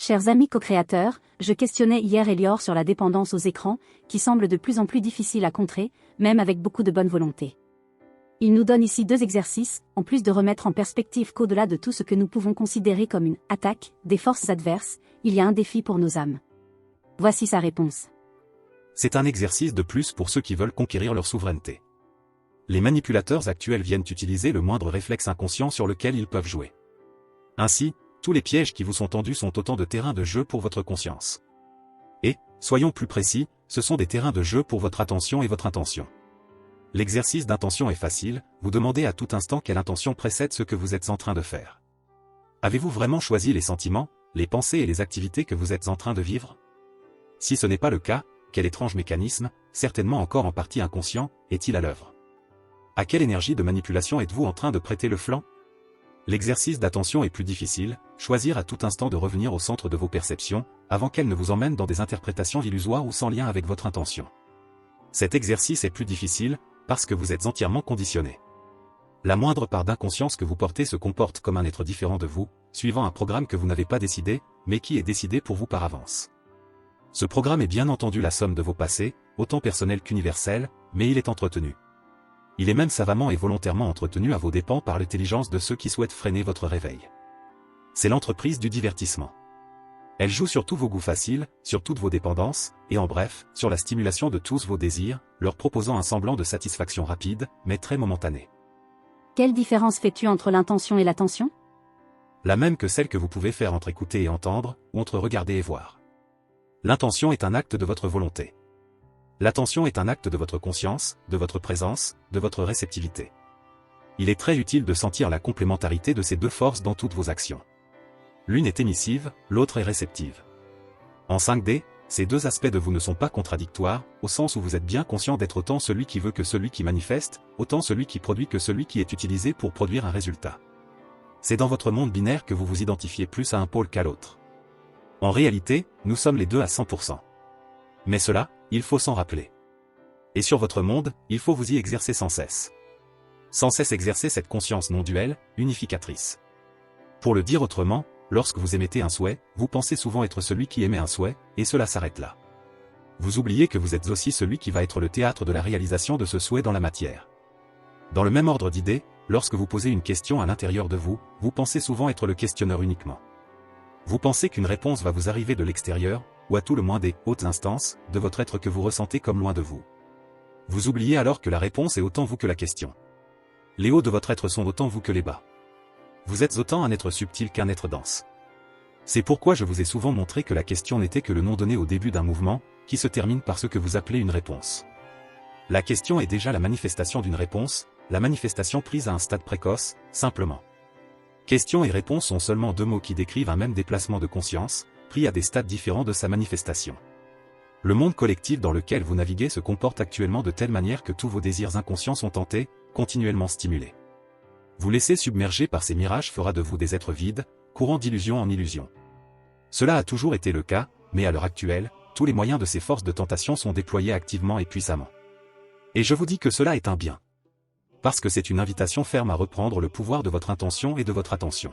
Chers amis co-créateurs, je questionnais hier Elior sur la dépendance aux écrans, qui semble de plus en plus difficile à contrer, même avec beaucoup de bonne volonté. Il nous donne ici 2 exercices, en plus de remettre en perspective qu'au-delà de tout ce que nous pouvons considérer comme une attaque des forces adverses, il y a un défi pour nos âmes. Voici sa réponse. C'est un exercice de plus pour ceux qui veulent conquérir leur souveraineté. Les manipulateurs actuels viennent utiliser le moindre réflexe inconscient sur lequel ils peuvent jouer. Ainsi, tous les pièges qui vous sont tendus sont autant de terrains de jeu pour votre conscience. Et, soyons plus précis, ce sont des terrains de jeu pour votre attention et votre intention. L'exercice d'intention est facile, vous demandez à tout instant quelle intention précède ce que vous êtes en train de faire. Avez-vous vraiment choisi les sentiments, les pensées et les activités que vous êtes en train de vivre? Si ce n'est pas le cas, quel étrange mécanisme, certainement encore en partie inconscient, est-il à l'œuvre? À quelle énergie de manipulation êtes-vous en train de prêter le flanc? L'exercice d'attention est plus difficile, choisir à tout instant de revenir au centre de vos perceptions, avant qu'elles ne vous emmènent dans des interprétations illusoires ou sans lien avec votre intention. Cet exercice est plus difficile, parce que vous êtes entièrement conditionné. La moindre part d'inconscience que vous portez se comporte comme un être différent de vous, suivant un programme que vous n'avez pas décidé, mais qui est décidé pour vous par avance. Ce programme est bien entendu la somme de vos passés, autant personnels qu'universels, mais il est entretenu. Il est même savamment et volontairement entretenu à vos dépens par l'intelligence de ceux qui souhaitent freiner votre réveil. C'est l'entreprise du divertissement. Elle joue sur tous vos goûts faciles, sur toutes vos dépendances, et en bref, sur la stimulation de tous vos désirs, leur proposant un semblant de satisfaction rapide, mais très momentanée. Quelle différence fais-tu entre l'intention et l'attention? La même que celle que vous pouvez faire entre écouter et entendre, ou entre regarder et voir. L'intention est un acte de votre volonté. L'attention est un acte de votre conscience, de votre présence, de votre réceptivité. Il est très utile de sentir la complémentarité de ces 2 forces dans toutes vos actions. L'une est émissive, l'autre est réceptive. En 5D, ces 2 aspects de vous ne sont pas contradictoires, au sens où vous êtes bien conscient d'être autant celui qui veut que celui qui manifeste, autant celui qui produit que celui qui est utilisé pour produire un résultat. C'est dans votre monde binaire que vous vous identifiez plus à un pôle qu'à l'autre. En réalité, nous sommes les 2 à 100%. Mais cela, il faut s'en rappeler. Et sur votre monde, il faut vous y exercer sans cesse. Sans cesse exercer cette conscience non duelle, unificatrice. Pour le dire autrement, lorsque vous émettez un souhait, vous pensez souvent être celui qui émet un souhait, et cela s'arrête là. Vous oubliez que vous êtes aussi celui qui va être le théâtre de la réalisation de ce souhait dans la matière. Dans le même ordre d'idées, lorsque vous posez une question à l'intérieur de vous, vous pensez souvent être le questionneur uniquement. Vous pensez qu'une réponse va vous arriver de l'extérieur, ou à tout le moins des hautes instances, de votre être que vous ressentez comme loin de vous. Vous oubliez alors que la réponse est autant vous que la question. Les hauts de votre être sont autant vous que les bas. Vous êtes autant un être subtil qu'un être dense. C'est pourquoi je vous ai souvent montré que la question n'était que le nom donné au début d'un mouvement, qui se termine par ce que vous appelez une réponse. La question est déjà la manifestation d'une réponse, la manifestation prise à un stade précoce, simplement. Question et réponse sont seulement 2 mots qui décrivent un même déplacement de conscience, pris à des stades différents de sa manifestation. Le monde collectif dans lequel vous naviguez se comporte actuellement de telle manière que tous vos désirs inconscients sont tentés, continuellement stimulés. Vous laisser submerger par ces mirages fera de vous des êtres vides, courant d'illusion en illusion. Cela a toujours été le cas, mais à l'heure actuelle, tous les moyens de ces forces de tentation sont déployés activement et puissamment. Et je vous dis que cela est un bien. Parce que c'est une invitation ferme à reprendre le pouvoir de votre intention et de votre attention.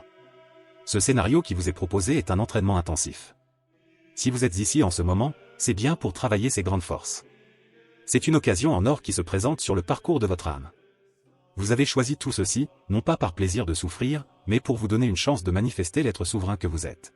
Ce scénario qui vous est proposé est un entraînement intensif. Si vous êtes ici en ce moment, c'est bien pour travailler ces grandes forces. C'est une occasion en or qui se présente sur le parcours de votre âme. Vous avez choisi tout ceci, non pas par plaisir de souffrir, mais pour vous donner une chance de manifester l'être souverain que vous êtes.